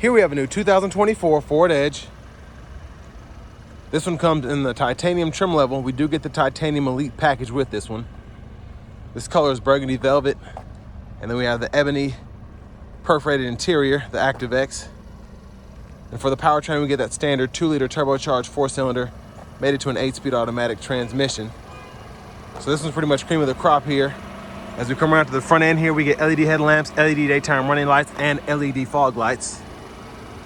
Here we have a new 2024 Ford Edge. This one comes in the titanium trim level. We do get the titanium Elite package with this one. This color is burgundy velvet. And then we have the ebony perforated interior, the ActiveX. And for the powertrain, we get that standard 2-liter turbocharged 4-cylinder, made it to an 8-speed automatic transmission. So this one's pretty much cream of the crop here. As we come around to the front end here, we get LED headlamps, LED daytime running lights, and LED fog lights.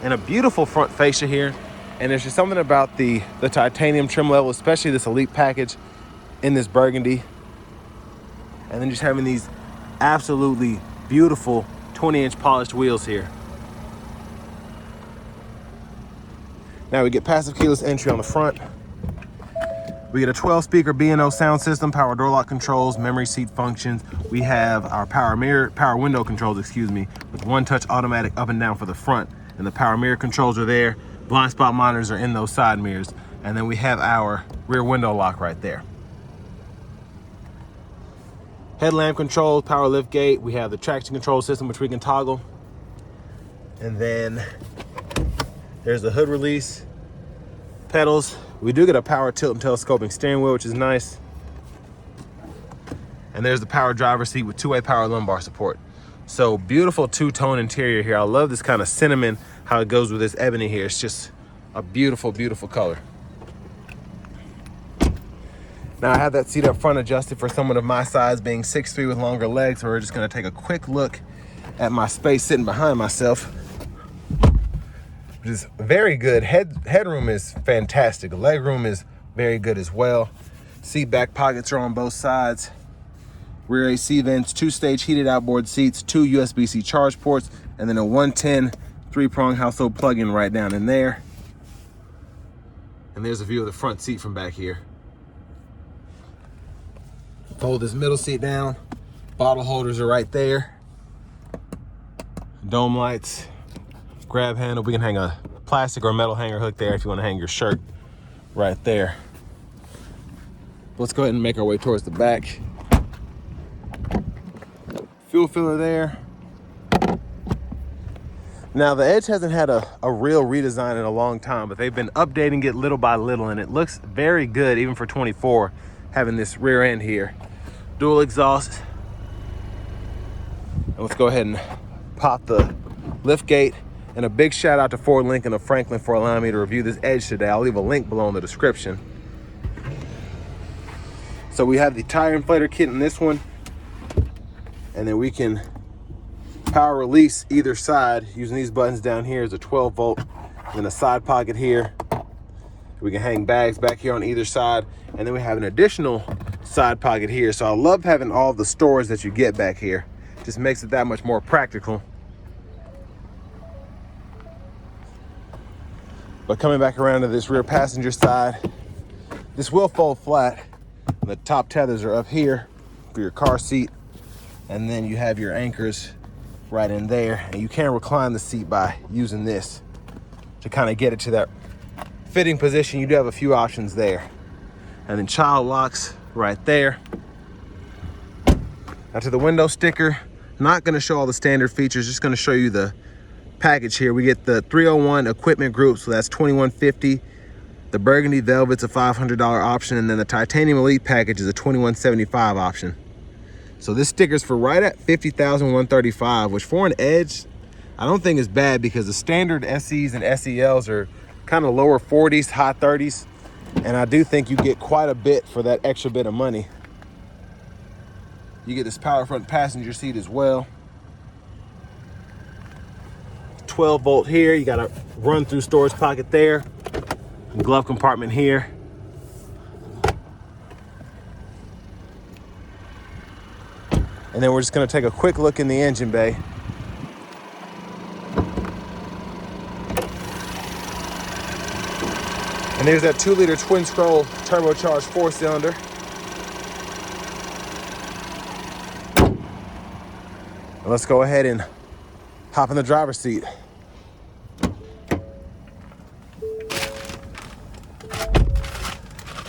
And a beautiful front fascia here. And there's just something about the titanium trim level, especially this Elite package in this burgundy. And then just having these absolutely beautiful 20-inch polished wheels here. Now we get passive keyless entry on the front. We get a 12-speaker B&O sound system, power door lock controls, memory seat functions. We have our power window controls, with one-touch automatic up and down for the front. And the power mirror controls are there. Blind spot monitors are in those side mirrors. And then we have our rear window lock right there. Headlamp controls, power lift gate. We have the traction control system, which we can toggle. And then there's the hood release, pedals. We do get a power tilt and telescoping steering wheel, which is nice. And there's the power driver's seat with 2-way power lumbar support. So beautiful two-tone interior here. I love this kind of cinnamon, how it goes with this ebony here. It's just a beautiful, beautiful color. Now I have that seat up front adjusted for someone of my size, being 6'3" with longer legs. So we're just gonna take a quick look at my space sitting behind myself, which is very good. Headroom is fantastic. Legroom is very good as well. Seat back pockets are on both sides. Rear AC vents, 2-stage heated outboard seats, 2 USB-C charge ports, and then a 110 3-prong household plug-in right down in there. And there's a view of the front seat from back here. Fold this middle seat down. Bottle holders are right there. Dome lights, grab handle. We can hang a plastic or metal hanger hook there if you want to hang your shirt right there. Let's go ahead and make our way towards the back. Fuel filler there. Now the Edge hasn't had a real redesign in a long time, but they've been updating it little by little, and it looks very good even for 24, having this rear end here. Dual exhaust. And let's go ahead and pop the lift gate. And a big shout out to Ford Lincoln of Franklin for allowing me to review this Edge today. I'll leave a link below in the description. So we have the tire inflator kit in this one. And then we can power release either side using these buttons down here. Is a 12-volt and a side pocket here. We can hang bags back here on either side. And then we have an additional side pocket here. So I love having all the storage that you get back here. Just makes it that much more practical. But coming back around to this rear passenger side, this will fold flat. The top tethers are up here for your car seat. And then you have your anchors right in there. And you can recline the seat by using this to kind of get it to that fitting position. You do have a few options there. And then child locks right there. Now to the window sticker, not gonna show all the standard features, just gonna show you the package here. We get the 301 equipment group, so that's $2,150. The burgundy velvet's a $500 option, and then the titanium Elite package is a $2,175 option. So this sticker's for right at $50,135, which for an Edge, I don't think is bad, because the standard SEs and SELs are kind of lower 40s, high 30s. And I do think you get quite a bit for that extra bit of money. You get this power front passenger seat as well. 12-volt here. You got a run through storage pocket there. Glove compartment here. And then we're just gonna take a quick look in the engine bay. And there's that 2-liter twin scroll turbocharged 4-cylinder. Let's go ahead and hop in the driver's seat.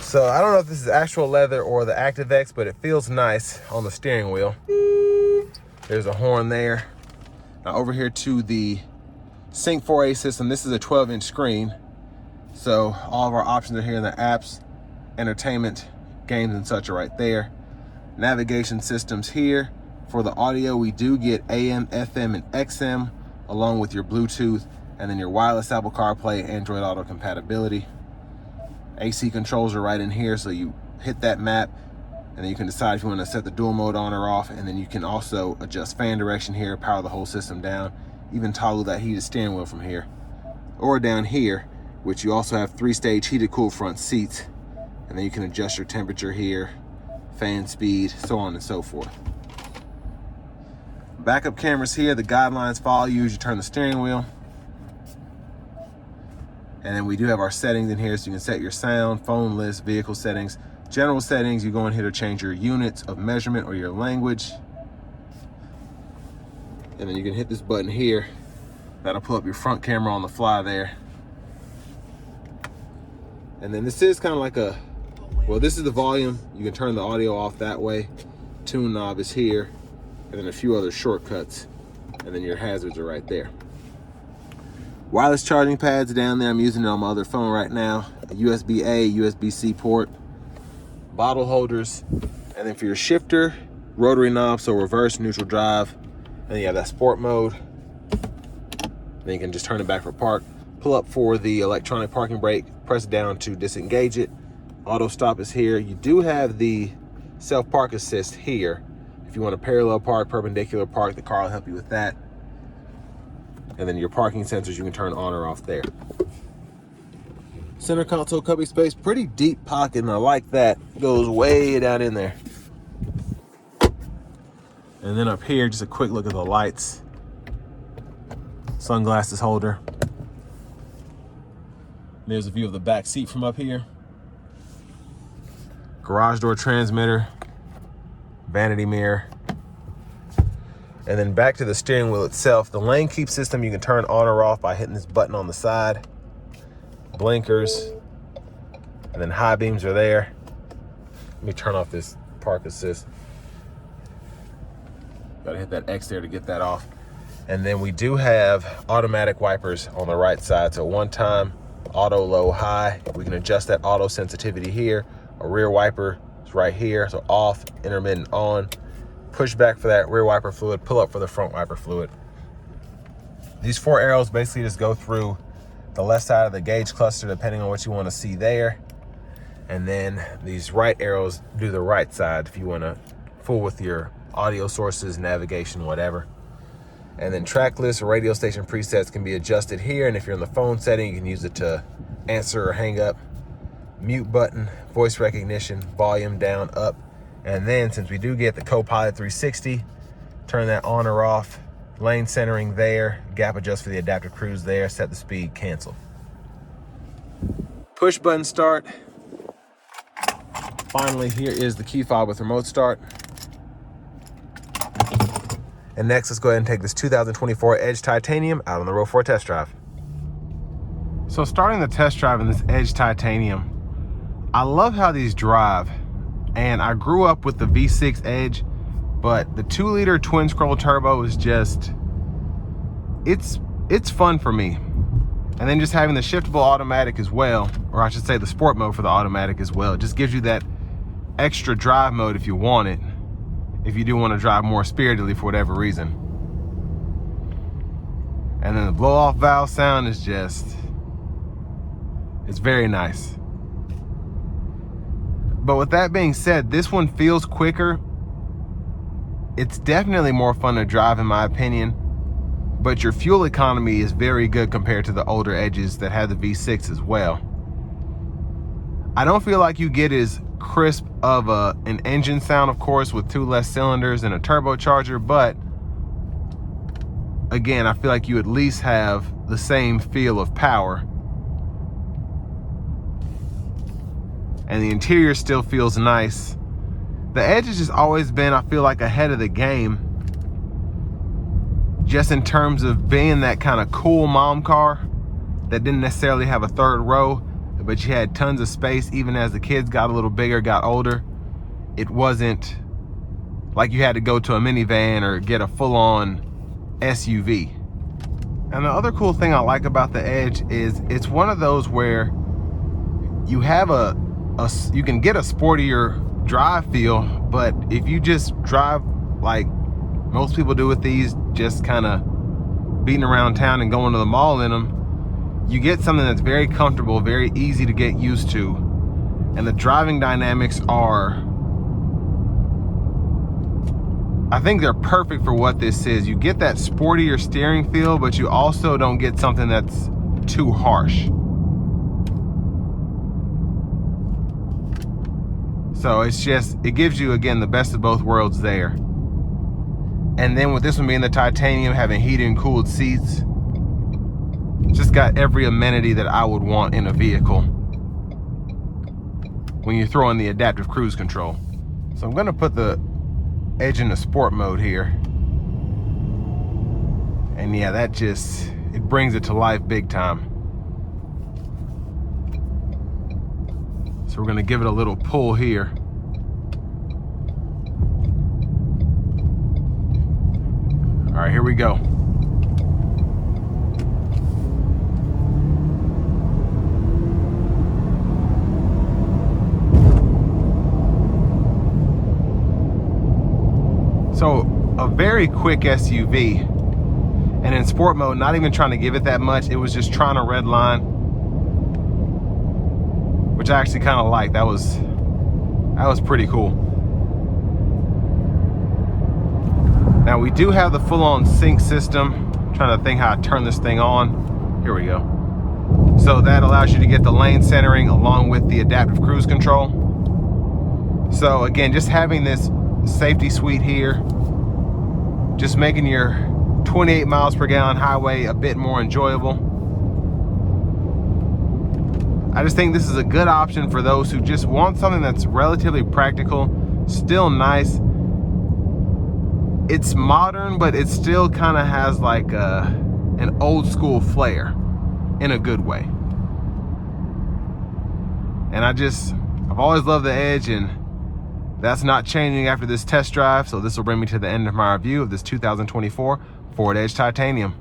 So I don't know if this is actual leather or the ActiveX, but it feels nice on the steering wheel. There's a horn there. Now over here to the Sync 4A system. This is a 12-inch screen. So all of our options are here in the apps, entertainment, games and such are right there. Navigation systems here. For the audio, we do get AM, FM, and XM, along with your Bluetooth, and then your wireless Apple CarPlay, Android Auto compatibility. AC controls are right in here, so you hit that map, and then you can decide if you want to set the dual mode on or off, and then you can also adjust fan direction here, power the whole system down, even toggle that heated steering wheel from here. Or down here, which you also have 3-stage heated cool front seats, and then you can adjust your temperature here, fan speed, so on and so forth. Backup cameras here, the guidelines follow you as you turn the steering wheel. And then we do have our settings in here, so you can set your sound, phone list, vehicle settings. General settings, you go in here to change your units of measurement or your language. And then you can hit this button here. That'll pull up your front camera on the fly there. And then this is kind of like a, well, this is the volume. You can turn the audio off that way. Tune knob is here. And then a few other shortcuts. And then your hazards are right there. Wireless charging pads down there. I'm using it on my other phone right now. A USB-A, USB-C port. Bottle holders. And then for your shifter, rotary knob, so reverse, neutral drive. And you have that sport mode. Then you can just turn it back for park. Pull up for the electronic parking brake. Press down to disengage it. Auto stop is here. You do have the self park assist here. If you want to parallel park, perpendicular park, the car will help you with that. And then your parking sensors you can turn on or off there. Center console cubby space, pretty deep pocket, and I like that. It goes way down in there. And then up here, just a quick look at the lights. Sunglasses holder. There's a view of the back seat from up here. Garage door transmitter. Vanity mirror. And then back to the steering wheel itself. The lane keep system you can turn on or off by hitting this button on the side. Blinkers. And then high beams are there. Let me turn off this park assist. Gotta hit that X there to get that off. And then we do have automatic wipers on the right side. So one time, auto, low, high. We can adjust that auto sensitivity here. A rear wiper is right here. So off, intermittent, on. Push back for that rear wiper fluid, pull up for the front wiper fluid. These 4 arrows basically just go through the left side of the gauge cluster depending on what you want to see there. And then these right arrows do the right side if you want to fool with your audio sources, navigation, whatever. And then track list or radio station presets can be adjusted here. And if you're in the phone setting, you can use it to answer or hang up. Mute button, voice recognition, volume down, up. And then since we do get the Copilot 360, turn that on or off. Lane centering there, gap adjust for the adaptive cruise there, set the speed, cancel. Push button start. Finally, here is the key fob with remote start. And next, let's go ahead and take this 2024 Edge Titanium out on the road for a test drive. So starting the test drive in this Edge Titanium, I love how these drive. And I grew up with the V6 Edge, but the 2-liter twin scroll turbo is just, it's fun for me. And then just having the shiftable automatic as well, or I should say the sport mode for the automatic as well, it just gives you that extra drive mode if you want it, if you do want to drive more spiritedly for whatever reason. And then the blow off valve sound is just, it's very nice. But with that being said, this one feels quicker. It's definitely more fun to drive in my opinion, but your fuel economy is very good compared to the older Edges that have the V6 as well. I don't feel like you get as crisp of an engine sound, of course, with 2 less cylinders and a turbocharger, but again, I feel like you at least have the same feel of power. And the interior still feels nice. The Edge has just always been, I feel like, ahead of the game, just in terms of being that kind of cool mom car that didn't necessarily have a third row, but you had tons of space even as the kids got a little bigger, got older. It wasn't like you had to go to a minivan or get a full-on SUV. And the other cool thing I like about the Edge is it's one of those where you have you can get a sportier drive feel, but if you just drive like most people do with these, just kind of beating around town and going to the mall in them, you get something that's very comfortable, very easy to get used to. And the driving dynamics are, I think they're perfect for what this is. You get that sportier steering feel, but you also don't get something that's too harsh. So it's just, it gives you, again, the best of both worlds there. And then with this one being the titanium, having heated and cooled seats, just got every amenity that I would want in a vehicle when you throw in the adaptive cruise control. So I'm gonna put the Edge into sport mode here. And yeah, that just, it brings it to life big time. So we're gonna give it a little pull here. All right, here we go. So a very quick SUV, and in sport mode, not even trying to give it that much. It was just trying to red line, which I actually kind of like. That was pretty cool. Now we do have the full-on sync system. I'm trying to think how I turn this thing on. Here we go. So that allows you to get the lane centering along with the adaptive cruise control. So again, just having this safety suite here, just making your 28 miles per gallon highway a bit more enjoyable. I just think this is a good option for those who just want something that's relatively practical, still nice. It's modern, but it still kind of has like an old school flair in a good way. And I've always loved the Edge, and that's not changing after this test drive. So this will bring me to the end of my review of this 2024 Ford Edge Titanium.